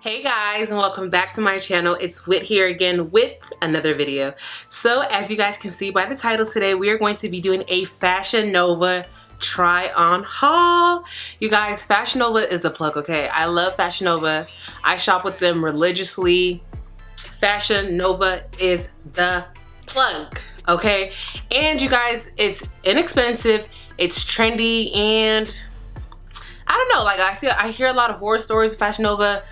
Hey guys, and welcome back to my channel. It's Whit here again with another video. So as you guys can see by the title, today we are going to be doing a Fashion Nova try on haul. You guys, Fashion Nova is the plug, okay? I love Fashion Nova. I shop with them religiously. Fashion Nova is the plug, okay? And you guys, it's inexpensive, it's trendy, and I don't know, like I hear a lot of horror stories of Fashion Nova.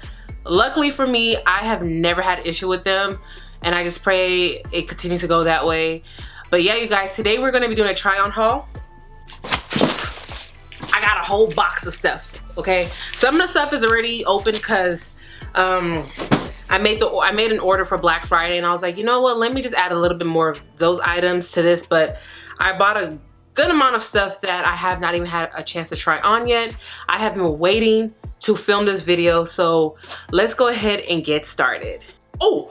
Luckily for me, I have never had an issue with them, and I just pray it continues to go that way. But yeah, you guys, today we're gonna be doing a try on haul. I got a whole box of stuff, okay? Some of the stuff is already open because I made an order for Black Friday, and I was like, you know what, let me just add a little bit more of those items to this. But I bought a good amount of stuff that I have not even had a chance to try on yet. I have been waiting to film this video, so let's go ahead and get started. And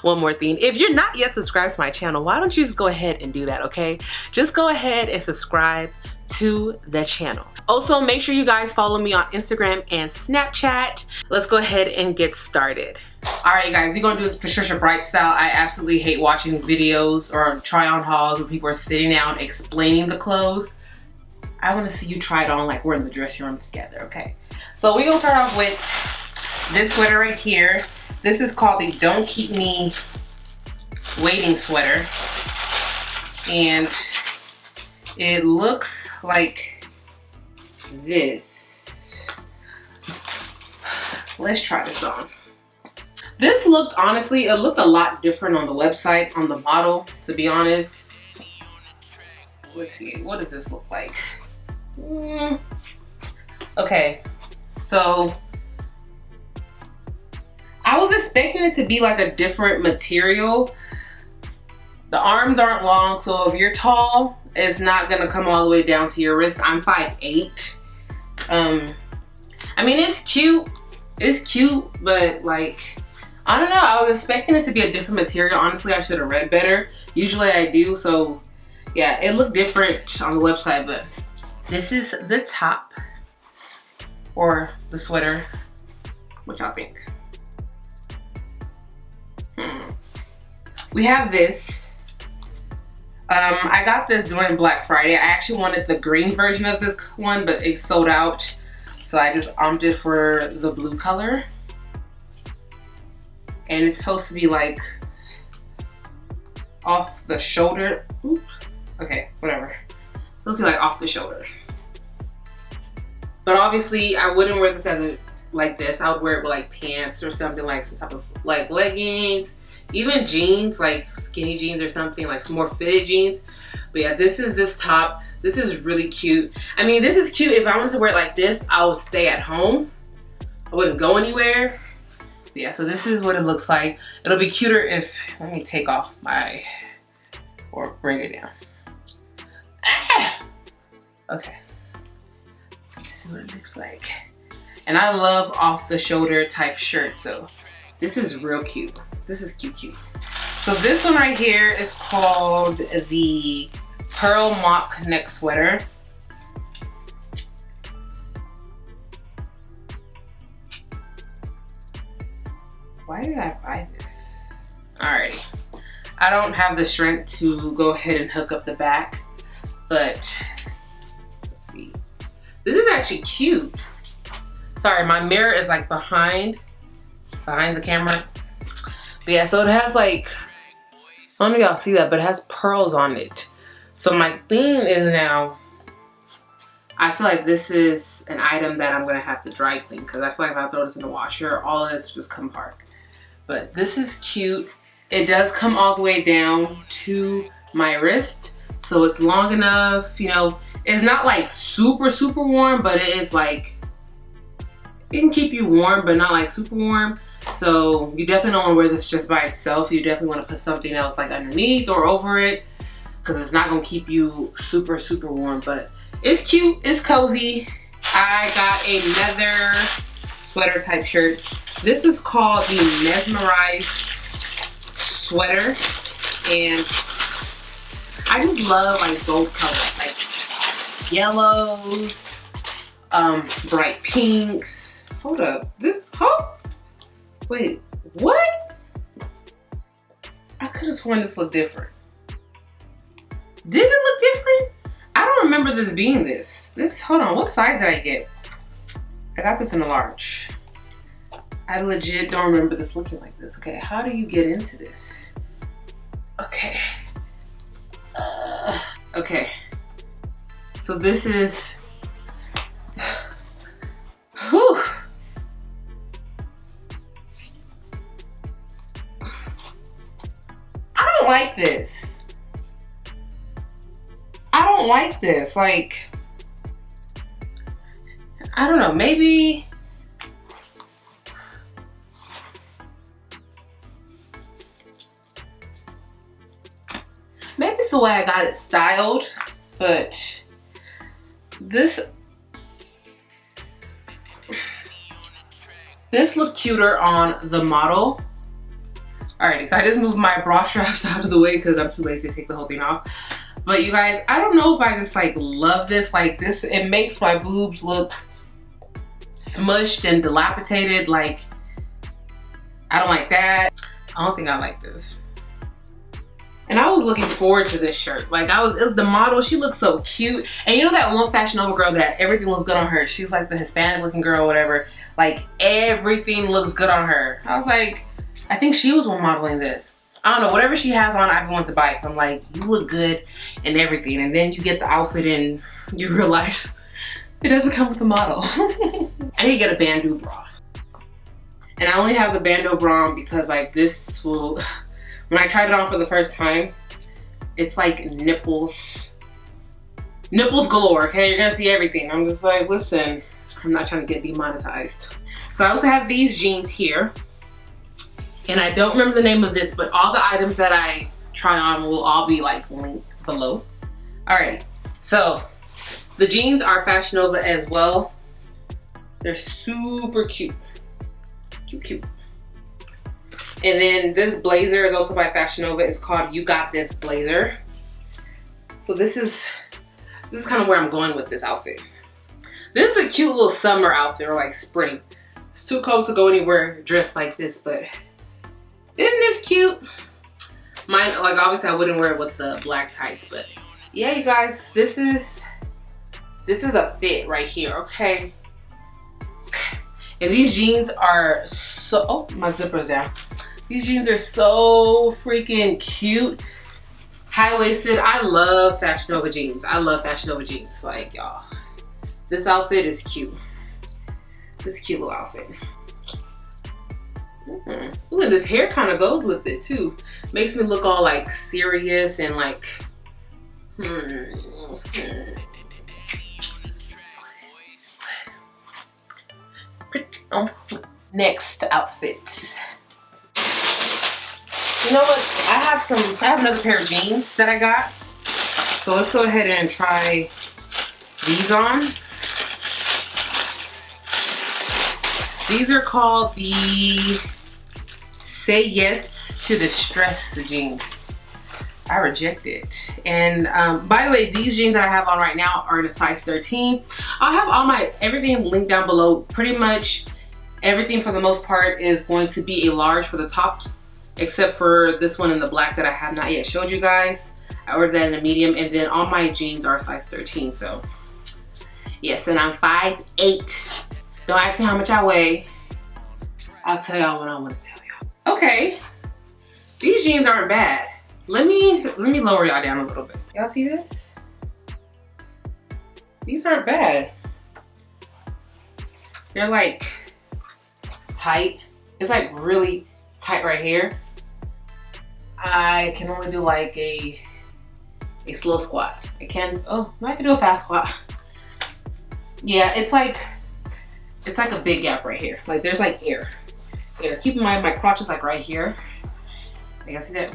one more thing. If you're not yet subscribed to my channel, why don't you just go ahead and do that, okay? Just go ahead and subscribe to the channel. Also, make sure you guys follow me on Instagram and Snapchat. Let's go ahead and get started. All right, guys, we're gonna do this Patricia Bright style. I absolutely hate watching videos or try on hauls where people are sitting down explaining the clothes. I want to see you try it on like we're in the dressing room together, okay? So we're gonna start off with this sweater right here. This is called the Don't Keep Me Waiting sweater, and it looks like this. Let's try this on. This looked, honestly, it looked a lot different on the website, on the model, to be honest. Let's see, what does this look like? Okay, so I was expecting it to be like a different material. The arms aren't long, so if you're tall, it's not gonna come all the way down to your wrist. I'm 5'8". I mean, it's cute, but like, I don't know, I was expecting it to be a different material. Honestly, I should have read better. Usually I do, so yeah, it looked different on the website. But this is the top, or the sweater. What y'all think? We have this. I got this during Black Friday. I actually wanted the green version of this one, but it sold out. So I just opted for the blue color. And it's supposed to be like off the shoulder. Oops. Okay, whatever. It's supposed to be like off the shoulder. But obviously I wouldn't wear this as a, like this. I would wear it with like pants or something, like some type of like leggings, even jeans, like skinny jeans or something, like more fitted jeans. But yeah, this is this top. This is really cute. I mean, this is cute. If I wanted to wear it like this, I would stay at home. I wouldn't go anywhere. But yeah, so this is what it looks like. It'll be cuter if, let me take off my, or bring it down. Ah! Okay. So this is what it looks like. And I love off the shoulder type shirt, so this is real cute. This is cute. So this one right here is called the Pearl Mock Neck Sweater. Why did I buy this? Alrighty. I don't have the strength to go ahead and hook up the back, but let's see. This is actually cute. Sorry, my mirror is like behind the camera. But yeah, so it has like, I don't know if y'all see that, but it has pearls on it. So my theme is now, I feel like this is an item that I'm gonna have to dry clean, because I feel like if I throw this in the washer, all of this will just come apart. But this is cute. It does come all the way down to my wrist, so it's long enough, you know. It's not like super warm, but it is like, it can keep you warm, but not like super warm. So you definitely don't want to wear this just by itself. You definitely want to put something else like underneath or over it, because it's not going to keep you super warm. But it's cute, it's cozy. I got another sweater type shirt. This is called the Mesmerized sweater, and I just love like bold colors, like yellows, bright pinks, Hold up. Wait, what? I could have sworn this looked different. Didn't it look different? I don't remember this being this. Hold on, what size did I get? I got this in a large. I legit don't remember this looking like this. Okay, how do you get into this? Okay. Okay. So this is, whew. I don't like this. I don't like this. Like, I don't know, maybe. Maybe it's the way I got it styled, but this looked cuter on the model. Alrighty, so I just moved my bra straps out of the way because I'm too lazy to take the whole thing off. But you guys, I don't know if I just like love this. Like this, it makes my boobs look smushed and dilapidated. Like, I don't like that. I don't think I like this. And I was looking forward to this shirt. Like the model, she looks so cute. And you know that one Fashion Nova girl that everything looks good on her? She's like the Hispanic looking girl or whatever. Like everything looks good on her. I was like, I think she was one modeling this. I don't know, whatever she has on, I want to buy it. I'm like, you look good and everything. And then you get the outfit and you realize it doesn't come with the model. I need to get a bandeau bra. And I only have the bandeau bra on because like this will, when I tried it on for the first time, it's like nipples galore, okay? You're gonna see everything. I'm just like, listen, I'm not trying to get demonetized. So I also have these jeans here. And I don't remember the name of this, but all the items that I try on will all be like linked below. Alrighty, so the jeans are Fashion Nova as well. They're super cute. Cute. And then this blazer is also by Fashion Nova. It's called You Got This Blazer. So this is kind of where I'm going with this outfit. This is a cute little summer outfit, or like spring. It's too cold to go anywhere dressed like this, but isn't this cute? Mine, like obviously I wouldn't wear it with the black tights, but yeah, you guys, this is a fit right here, okay? And these jeans are so, oh, my zipper's down. These jeans are so freaking cute. High-waisted. I love Fashion Nova jeans. I love Fashion Nova jeans. Like, y'all, this outfit is cute. This cute little outfit. Ooh, and this hair kind of goes with it too. Makes me look all like serious and like, Next outfit. You know what? I have another pair of jeans that I got. So let's go ahead and try these on. These are called the Say Yes to the Stress jeans. I reject it. And by the way, these jeans that I have on right now are in a size 13. I'll have all my everything linked down below. Pretty much everything for the most part is going to be a large for the tops, except for this one in the black that I have not yet showed you guys. I ordered that in a medium, and then all my jeans are size 13. So yes, and I'm 5'8". Don't ask me how much I weigh. I'll tell y'all when I want to tell y'all. Okay, these jeans aren't bad. Let me lower y'all down a little bit. Y'all see this? These aren't bad. They're like tight. It's like really tight right here. I can only do like a slow squat. I can do a fast squat. Yeah, it's like a big gap right here. Like there's like air. Keep in mind my crotch is like right here. You guys see that?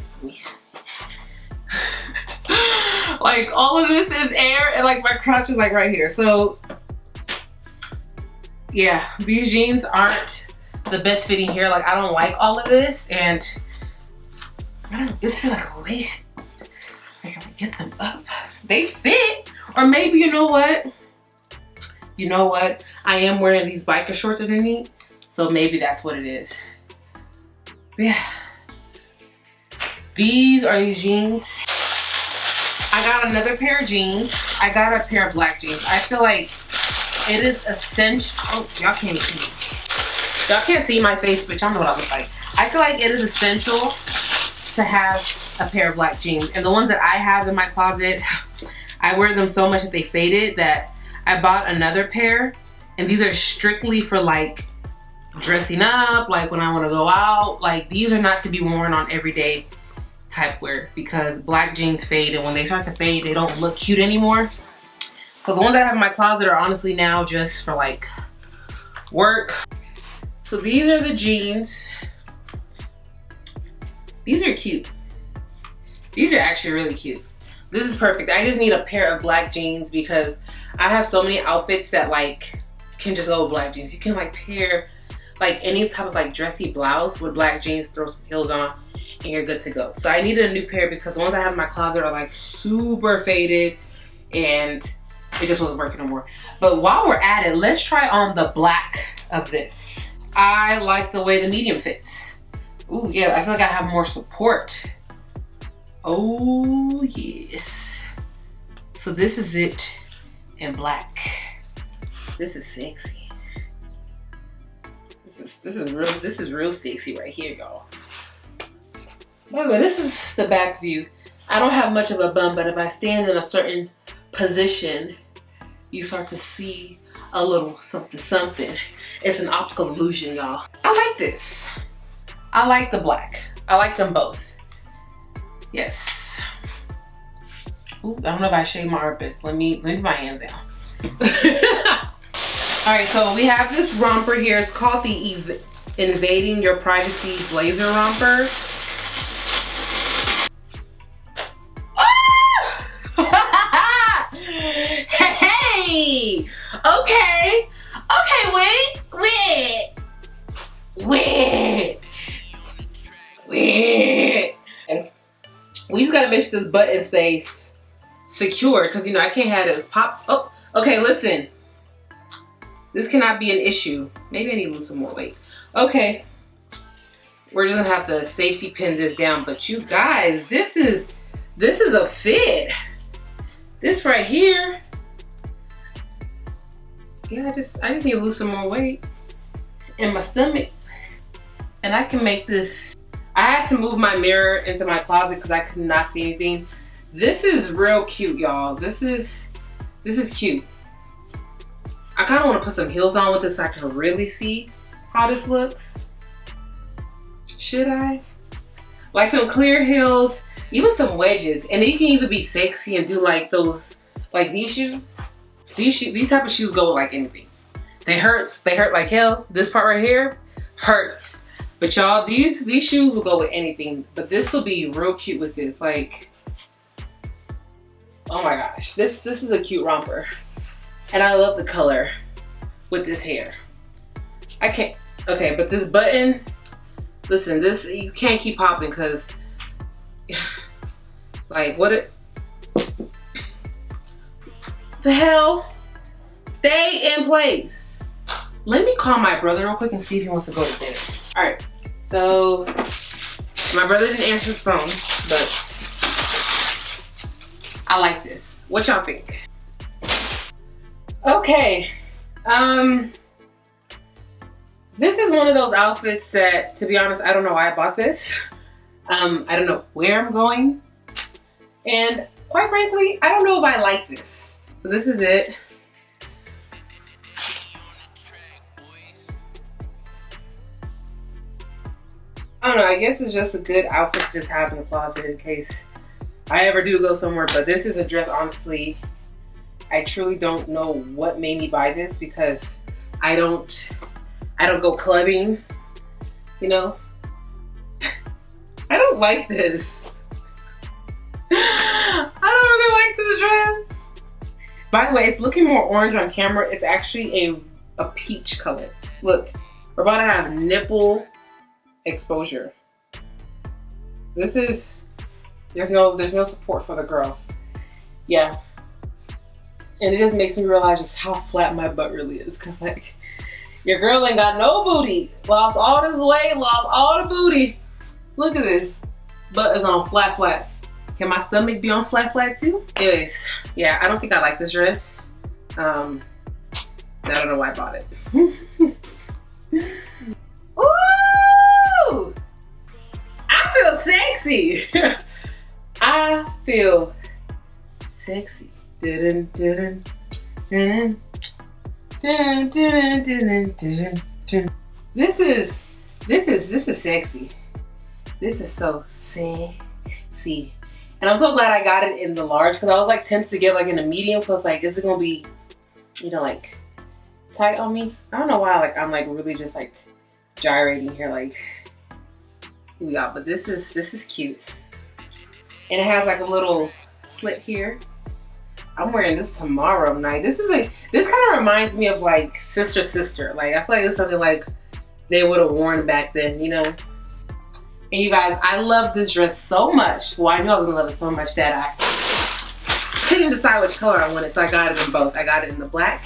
Like all of this is air and like my crotch is like right here. So yeah, these jeans aren't the best fitting here. Like I don't like all of this, and I just feel like a way I can get them up. They fit, or maybe you know what? I am wearing these biker shorts underneath, so maybe that's what it is. Yeah. These are these jeans. I got another pair of jeans. I got a pair of black jeans. I feel like it is essential. Oh, y'all can't see me. Y'all can't see my face, but y'all know what I look like. I feel like it is essential to have a pair of black jeans. And the ones that I have in my closet, I wear them so much that they faded that I bought another pair. And these are strictly for like dressing up, like when I want to go out. Like these are not to be worn on everyday type wear because black jeans fade, and when they start to fade, they don't look cute anymore. So the ones I have in my closet are honestly now just for like work. So these are the jeans. These are cute. These are actually really cute. This is perfect. I just need a pair of black jeans because I have so many outfits that like can just go with black jeans. You can like pair like any type of like dressy blouse with black jeans, throw some heels on, and you're good to go. So I needed a new pair because the ones I have in my closet are like super faded and it just wasn't working no more. But while we're at it, let's try on the black of this. I like the way the medium fits. Ooh, yeah, I feel like I have more support. Oh, yes. So this is it in black. This is sexy. This is real sexy right here, y'all. By the way, this is the back view. I don't have much of a bum, but if I stand in a certain position, you start to see a little something something. It's an optical illusion, y'all. I like this. I like the black. I like them both. Yes. Ooh, I don't know if I shaved my armpits. Let me put my hands down. All right, so we have this romper here. It's called the Invading Your Privacy Blazer Romper. Hey! Okay. Okay, wait. We just gotta make sure this button stays secure because, you know, I can't have this pop. Oh, okay, listen. This cannot be an issue. Maybe I need to lose some more weight. Okay. We're just gonna have to safety pin this down. But you guys, this is a fit. This right here. Yeah, I just need to lose some more weight in my stomach. And I can make this. I had to move my mirror into my closet because I could not see anything. This is real cute, y'all. This is cute. I kind of want to put some heels on with this so I can really see how this looks. Should I? Like some clear heels, even some wedges. And then you can either be sexy and do like those, like these shoes. These type of shoes go with like anything. They hurt like hell. This part right here hurts. But y'all, these shoes will go with anything. But this will be real cute with this. Like, oh my gosh. This is a cute romper. And I love the color with this hair. I can't, okay, but this button, listen, this, you can't keep popping because, like, the hell? Stay in place. Let me call my brother real quick and see if he wants to go to bed. All right, so my brother didn't answer his phone, but I like this. What y'all think? Okay, this is one of those outfits that, to be honest, I don't know why I bought this. I don't know where I'm going. And quite frankly, I don't know if I like this. So this is it. I don't know, I guess it's just a good outfit to just have in the closet in case I ever do go somewhere. But this is a dress, honestly, I truly don't know what made me buy this because I don't go clubbing, you know. I don't like this. I don't really like this dress. By the way, it's looking more orange on camera. It's actually a peach color. Look, we're about to have nipple exposure. This is, there's no support for the girl. Yeah. And it just makes me realize just how flat my butt really is. Cause like, your girl ain't got no booty. Lost all this weight, lost all the booty. Look at this. Butt is on flat, flat. Can my stomach be on flat, flat too? Anyways, yeah, I don't think I like this dress. I don't know why I bought it. Ooh! I feel sexy. I feel sexy. This is sexy. This is so sexy. And I'm so glad I got it in the large because I was like tempted to get like in a medium. So it's like, is it gonna be, you know, like tight on me? I don't know why like I'm like really just like gyrating here like, yeah, but this is cute. And it has like a little slit here. I'm wearing this tomorrow night. This kind of reminds me of like Sister Sister. Like I feel like it's something like they would have worn back then, you know? And you guys, I love this dress so much. Well, I knew I was gonna love it so much that I couldn't decide which color I wanted, so I got it in both. I got it in the black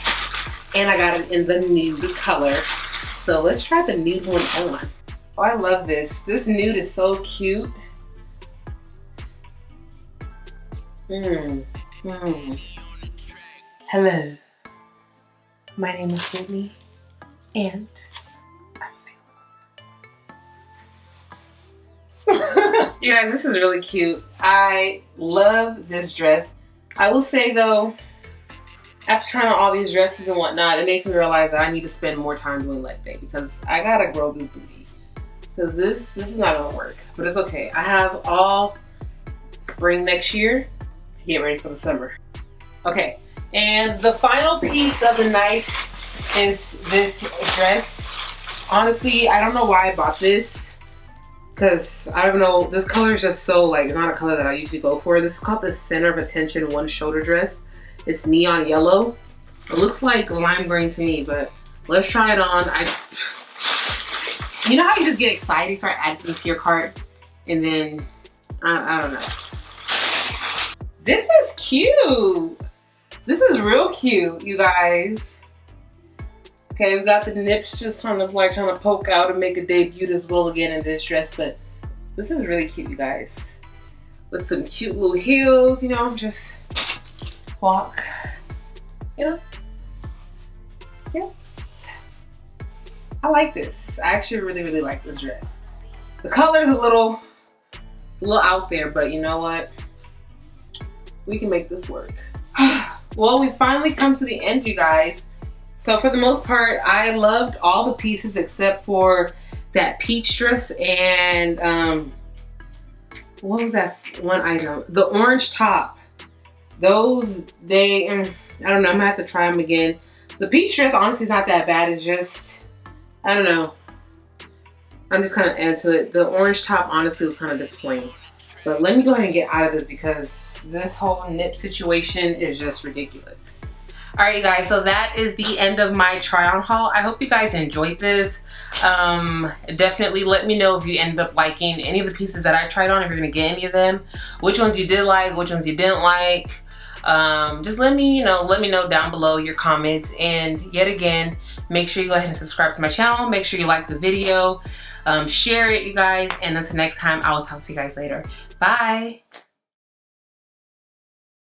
and I got it in the nude color. So let's try the nude one on. Oh, I love this. This nude is so cute. Hello, my name is Whitney, and you guys, this is really cute. I love this dress. I will say though, after trying on all these dresses and whatnot, it makes me realize that I need to spend more time doing leg day because I gotta grow this booty. Because this is not gonna work, but it's okay. I have all spring next year to get ready for the summer. Okay, and the final piece of the night is this dress. Honestly, I don't know why I bought this. Because I don't know, this color is just so like, it's not a color that I usually go for. This is called the Center of Attention One Shoulder Dress. It's neon yellow. It looks like lime green to me, but let's try it on. You know how you just get excited, you start adding things to your cart, and then, I don't know. This is cute. This is real cute, you guys. Okay, we've got the nips just kind of like trying to poke out and make a debut as well again in this dress, but this is really cute, you guys. With some cute little heels, you know, just walk, you know. Yes. I like this. I actually really, really like this dress. The color is a little out there, but you know what? We can make this work. Well, we finally come to the end, you guys. So for the most part, I loved all the pieces except for that peach dress and what was that one item? The orange top. Those, I don't know, I'm gonna have to try them again. The peach dress honestly is not that bad. It's just, I don't know. I'm just kind of into it. The orange top honestly was kind of disappointing. But let me go ahead and get out of this because this whole nip situation is just ridiculous. Alright you guys, so that is the end of my try on haul. I hope you guys enjoyed this. Definitely let me know if you ended up liking any of the pieces that I tried on, if you're gonna get any of them. Which ones you did like, which ones you didn't like. Just let me know down below your comments. And yet again, make sure you go ahead and subscribe to my channel. Make sure you like the video. Share it, you guys. And until next time, I will talk to you guys later. Bye.